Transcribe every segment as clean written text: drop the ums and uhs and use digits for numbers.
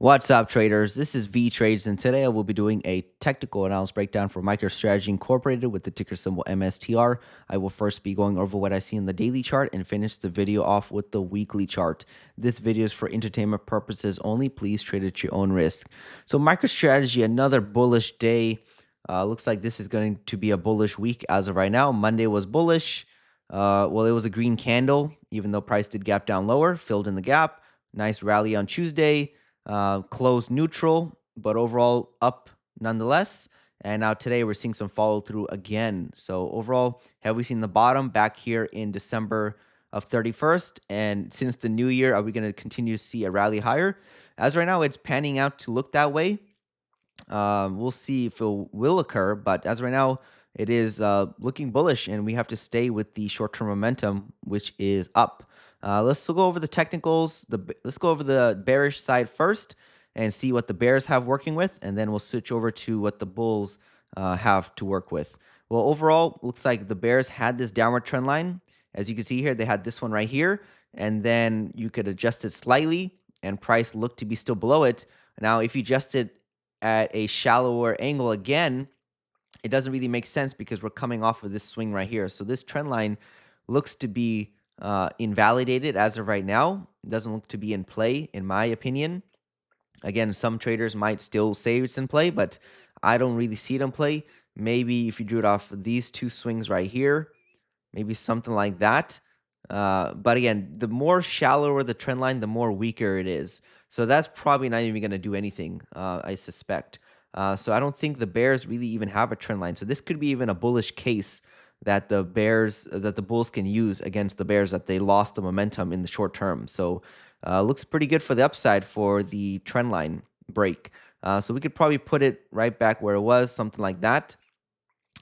What's up, traders? This is Vee Trades, and today I will be doing a technical analysis breakdown for MicroStrategy Incorporated with the ticker symbol MSTR. I will first be going over what I see in the daily chart and finish the video off with the weekly chart. This video is for entertainment purposes only. Please trade at your own risk. So MicroStrategy, another bullish day. Looks like this is going to be a bullish week as of right now. Monday was bullish. Well, it was a green candle, even though price did gap down lower, filled in the gap. Nice rally on Tuesday. Closed neutral, but overall up nonetheless. And now today we're seeing some follow through again. So overall, have we seen the bottom back here in December of 31st? And since the new year, are we going to continue to see a rally higher? As right now, it's panning out to look that way. We'll see if it will occur, but as right now, it is looking bullish, and we have to stay with the short-term momentum, which is up. Let's go over the technicals. Let's go over the bearish side first and see what the bears have working with, and then we'll switch over to what the bulls have to work with. Well, overall, looks like the bears had this downward trend line. As you can see here, they had this one right here, and then you could adjust it slightly, and price looked to be still below it. Now, if you adjust it at a shallower angle again, it doesn't really make sense because we're coming off of this swing right here. So this trend line looks to be invalidated as of right now. It doesn't look to be in play, in my opinion. Again, some traders might still say it's in play, but I don't really see it in play. Maybe if you drew it off these two swings right here, maybe something like that. But again, the more shallower the trend line, the more weaker it is. So that's probably not even going to do anything, I suspect. So I don't think the bears really even have a trend line. So this could be even a bullish case that the bulls can use against the bears, that they lost the momentum in the short term. So looks pretty good for the upside for the trend line break. So we could probably put it right back where it was, something like that.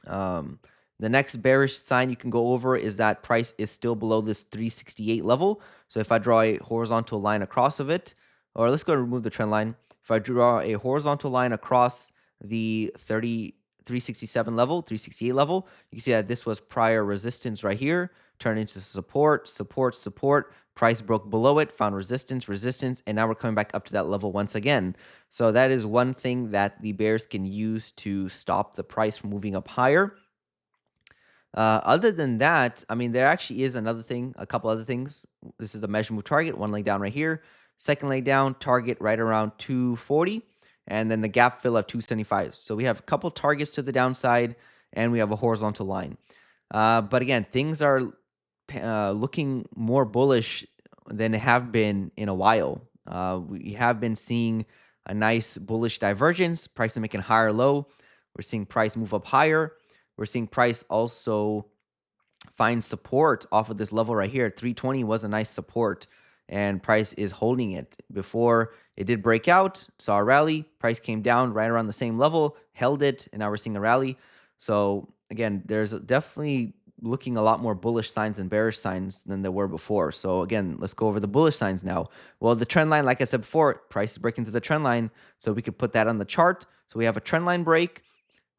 The next bearish sign you can go over is that price is still below this 368 level. So if I draw a horizontal line across of it, or let's go and remove the trend line. If I draw a horizontal line across the 367 level, 368 level, you can see that this was prior resistance right here, turned into support, support, support. Price broke below it, found resistance, resistance, and now we're coming back up to that level once again. So that is one thing that the bears can use to stop the price from moving up higher. Other than that, I mean, there actually is another thing, a couple other things. This is the measure move target, one leg down right here. Second leg down, target right around 240. And then the gap fill of 275. So we have a couple targets to the downside, and we have a horizontal line. But again, things are looking more bullish than they have been in a while. We have been seeing a nice bullish divergence, price is making higher low. We're seeing price move up higher. We're seeing price also find support off of this level right here. 320 was a nice support, and price is holding it. Before it did break out, saw a rally, price came down right around the same level, held it, and now we're seeing a rally. So again, there's definitely looking a lot more bullish signs and bearish signs than there were before. So again, let's go over the bullish signs now. Well, the trend line, like I said before, price is breaking through the trend line, so we could put that on the chart. So we have a trend line break.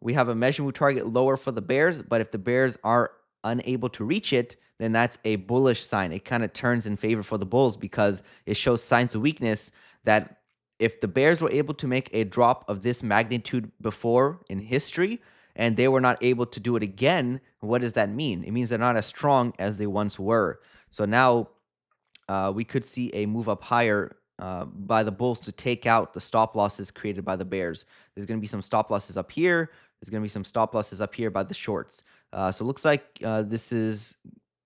We have a measure move target lower for the bears, but if the bears are unable to reach it, then that's a bullish sign. It kind of turns in favor for the bulls because it shows signs of weakness that if the bears were able to make a drop of this magnitude before in history and they were not able to do it again, what does that mean? It means they're not as strong as they once were. So now we could see a move up higher by the bulls to take out the stop losses created by the bears. There's going to be some stop losses up here. There's going to be some stop losses up here by the shorts. So it looks like this is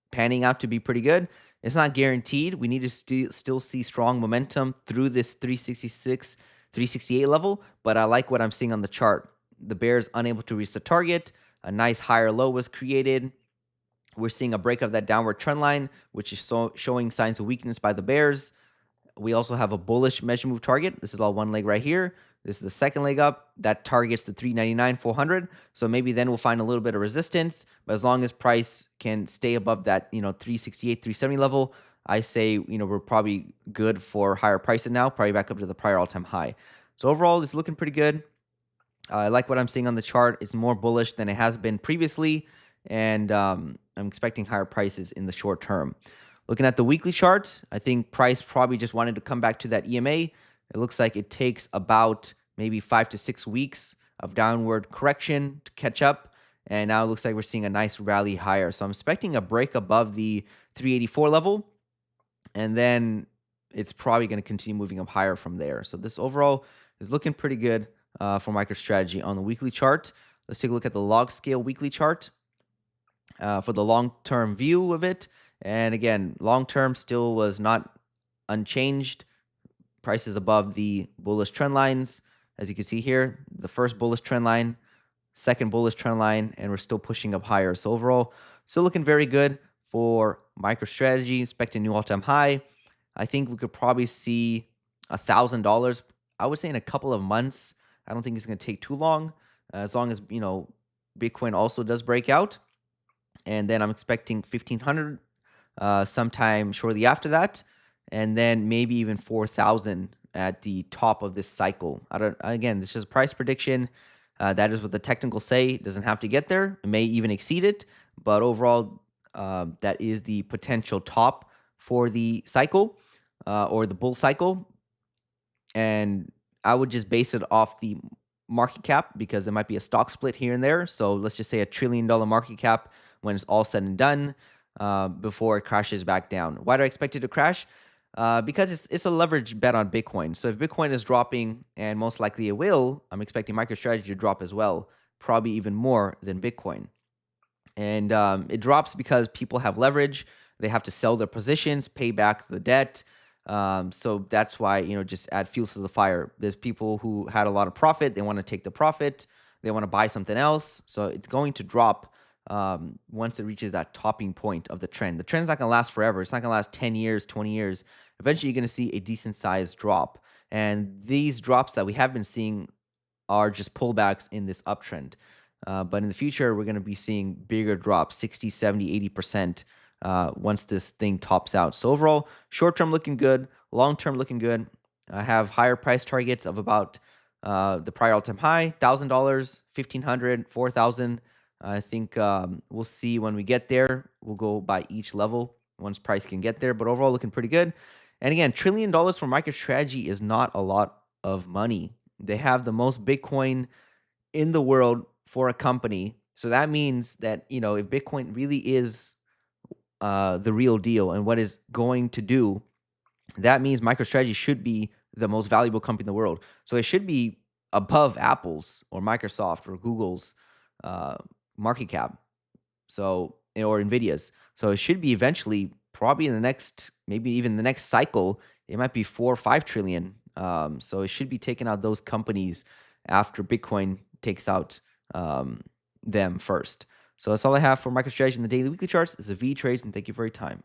panning out to be pretty good. It's not guaranteed. We need to still see strong momentum through this 366, 368 level, but I like what I'm seeing on the chart. The bears unable to reach the target. A nice higher low was created. We're seeing a break of that downward trend line, which is showing signs of weakness by the bears. We also have a bullish measure move target. This is all one leg right here. This is the second leg up. That targets the 399, 400. So maybe then we'll find a little bit of resistance. But as long as price can stay above that, 368, 370 level, I say, we're probably good for higher prices now, probably back up to the prior all-time high. So overall, it's looking pretty good. I like what I'm seeing on the chart. It's more bullish than it has been previously. And I'm expecting higher prices in the short term. Looking at the weekly chart, I think price probably just wanted to come back to that EMA, it looks like it takes about maybe 5 to 6 weeks of downward correction to catch up. And now it looks like we're seeing a nice rally higher. So I'm expecting a break above the 384 level, and then it's probably going to continue moving up higher from there. So this overall is looking pretty good for MicroStrategy on the weekly chart. Let's take a look at the log scale weekly chart for the long-term view of it. And again, long-term still was not unchanged. Prices above the bullish trend lines. As you can see here, the first bullish trend line, second bullish trend line, and we're still pushing up higher. So overall, still looking very good for MicroStrategy, expecting new all-time high. I think we could probably see $1,000, I would say, in a couple of months. I don't think it's going to take too long, as long as, Bitcoin also does break out. And then I'm expecting 1,500 sometime shortly after that, and then maybe even 4,000 at the top of this cycle. Again, this is a price prediction. That is what the technicals say. It doesn't have to get there. It may even exceed it, but overall, that is the potential top for the cycle or the bull cycle. And I would just base it off the market cap, because there might be a stock split here and there. So let's just say $1 trillion market cap when it's all said and done, before it crashes back down. Why do I expect it to crash? Because it's a leverage bet on Bitcoin. So if Bitcoin is dropping, and most likely it will, I'm expecting MicroStrategy to drop as well, probably even more than Bitcoin. And it drops because people have leverage. They have to sell their positions, pay back the debt. So that's why, just add fuel to the fire. There's people who had a lot of profit. They want to take the profit. They want to buy something else. So it's going to drop once it reaches that topping point of the trend. The trend's not going to last forever. It's not going to last 10 years, 20 years. Eventually, you're going to see a decent sized drop. And these drops that we have been seeing are just pullbacks in this uptrend. But in the future, we're going to be seeing bigger drops, 60, 70, 80%, once this thing tops out. So overall, short-term looking good, long-term looking good. I have higher price targets of about the prior all-time high, $1,000, $1,500, $4,000. I think we'll see when we get there. We'll go by each level once price can get there. But overall, looking pretty good. And again, $1 trillion for MicroStrategy is not a lot of money. They have the most Bitcoin in the world for a company. So that means that, if Bitcoin really is the real deal and what is going to do, that means MicroStrategy should be the most valuable company in the world. So it should be above Apple's or Microsoft or Google's market cap. So, or Nvidia's. So it should be eventually, probably in the next, maybe even the next cycle, it might be 4 or 5 trillion. So it should be taking out those companies after Bitcoin takes out them first. So that's all I have for MicroStrategy in the daily weekly charts. This is Vee Trades, and thank you for your time.